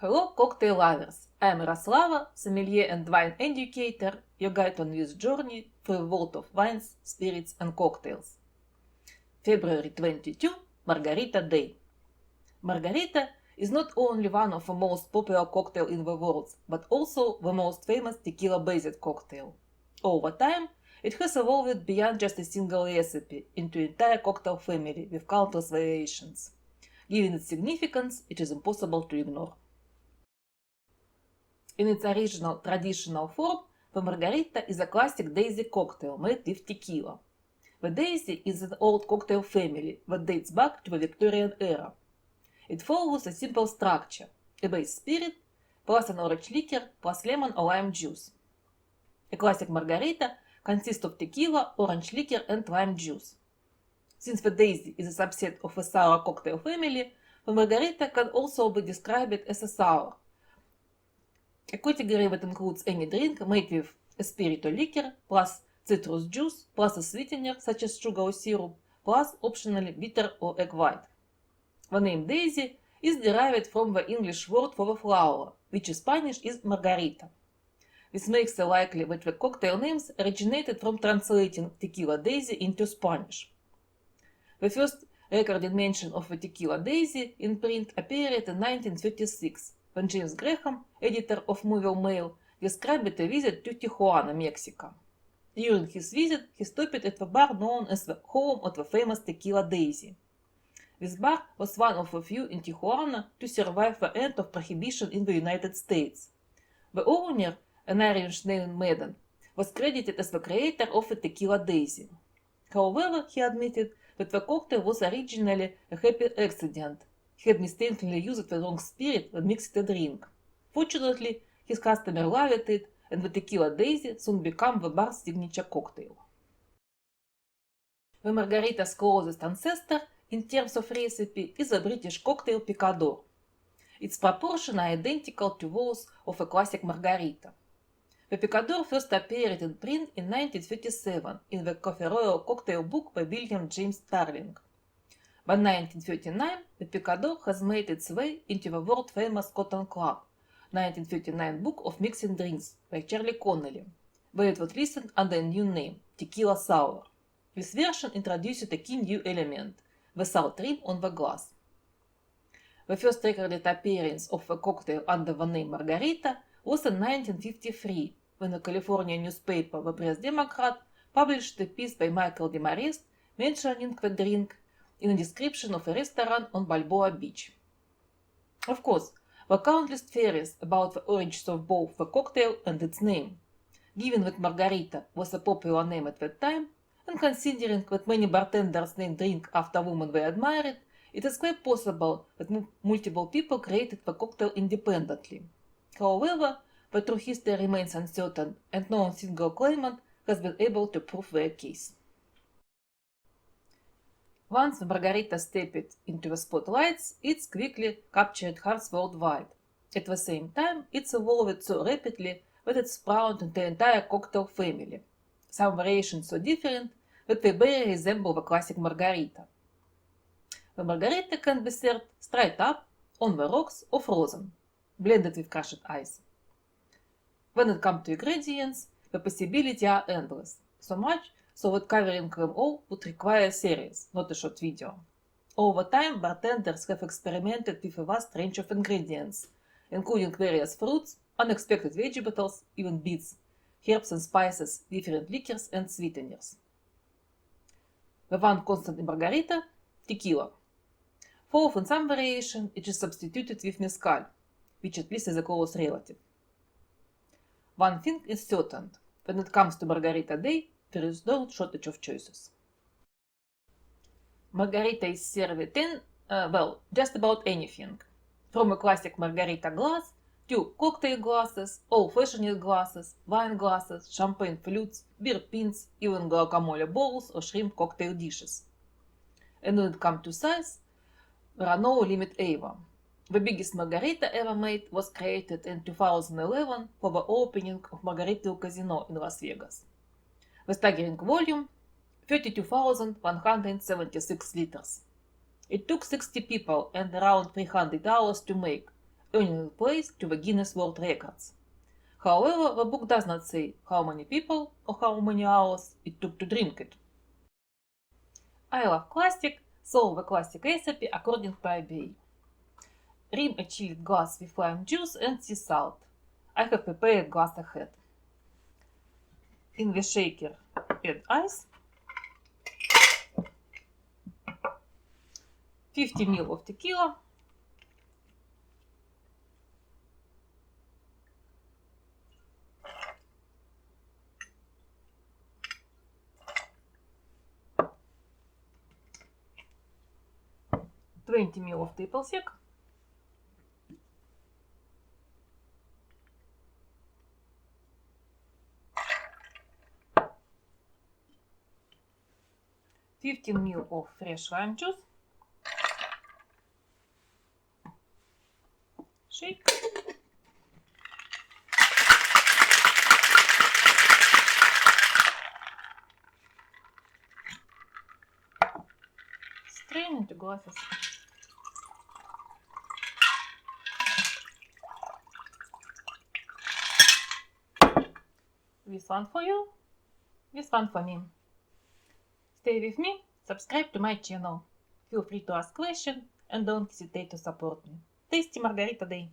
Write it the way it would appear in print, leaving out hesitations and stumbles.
Hello, cocktail lovers! I am Raslava, sommelier and wine educator, your guide on this journey through a world of wines, spirits and cocktails. February 22, Margarita Day. Margarita is not only one of the most popular cocktails in the world, but also the most famous tequila-based cocktail. Over time, it has evolved beyond just a single recipe into an entire cocktail family with countless variations. Given its significance, it is impossible to ignore. In its original traditional form, the Margarita is a classic daisy cocktail made with tequila. The daisy is an old cocktail family that dates back to the Victorian era. It follows a simple structure: a base spirit, plus an orange liquor, plus lemon or lime juice. A classic Margarita consists of tequila, orange liquor and lime juice. Since the daisy is a subset of the sour cocktail family, the Margarita can also be described as a sour, a category that includes any drink made with a spirit or liquor, plus citrus juice, plus a sweetener such as sugar or syrup, plus optionally bitter or egg white. The name daisy is derived from the English word for the flower, which in Spanish is margarita. This makes it likely that the cocktail names originated from translating tequila daisy into Spanish. The first recorded mention of the tequila daisy in print appeared in 1936, when James Graham, editor of Movie Mail, described a visit to Tijuana, Mexico. During his visit, he stopped at the bar known as the home of the famous tequila daisy. This bar was one of the few in Tijuana to survive the end of prohibition in the United States. The owner, an Irish named Madden, was credited as the creator of the tequila daisy. However, he admitted that the cocktail was originally a happy accident. He had mistakenly used the wrong spirit and mixed the drink. Fortunately, his customer loved it, and the tequila daisy soon became the bar's signature cocktail. The Margarita's closest ancestor in terms of recipe is the British cocktail Picador. Its proportions are identical to those of a classic Margarita. The Picador first appeared in print in 1937 in the Coffee Royal cocktail book by William James Starling. By 1939, the Picador has made its way into the world-famous Cotton Club, 1939 book of mixing drinks by Charlie Connelly, where it was listed under a new name, Tequila Sour. This version introduced a key new element, the salt rim on the glass. The first recorded appearance of the cocktail under the name Margarita was in 1953, when a California newspaper, the Press Democrat, published a piece by Michael Demarest mentioning the drink in a description of a restaurant on Balboa Beach. Of course, there were countless theories about the origins of both the cocktail and its name. Given that Margarita was a popular name at that time, and considering that many bartenders named drink after women they admired, it is quite possible that multiple people created the cocktail independently. However, the true history remains uncertain, and no single claimant has been able to prove their case. Once the Margarita stepped into the spotlights, it quickly captured hearts worldwide. At the same time, it evolved so rapidly that it sprouted into the entire cocktail family. Some variations so different that they barely resemble the classic Margarita. The Margarita can be served straight up, on the rocks, or frozen, blended with crushed ice. When it comes to ingredients, the possibilities are endless, so much so that covering them all would require a series, not a short video. Over time, bartenders have experimented with a vast range of ingredients, including various fruits, unexpected vegetables, even beets, herbs and spices, different liquors and sweeteners. The one constant in Margarita: tequila. For often some variation, it is substituted with mezcal, which at least is a close relative. One thing is certain: when it comes to Margarita Day, there is no shortage of choices. Margarita is served in, just about anything. From a classic Margarita glass to cocktail glasses, old-fashioned glasses, wine glasses, champagne flutes, beer pins, even guacamole bowls or shrimp cocktail dishes. And when it comes to size, there are no limit ever. The biggest Margarita ever made was created in 2011 for the opening of Margaritaville Casino in Las Vegas. The staggering volume: 32,176 liters. It took 60 people and around $300 to make, earning a place to the Guinness World Records. However, the book does not say how many people or how many hours it took to drink it. I love classic, solve the classic recipe according to IBA. Rim a chilled glass with lime juice and sea salt. I have prepared glass ahead. In the shaker, add ice, 50 ml of tequila, $20 ml of triple sec, $15 ml of fresh lime juice, shake, strain into glasses. This one for you, this one for me. Stay with me, subscribe to my channel. Feel free to ask questions and don't hesitate to support me. Tasty Margarita Day!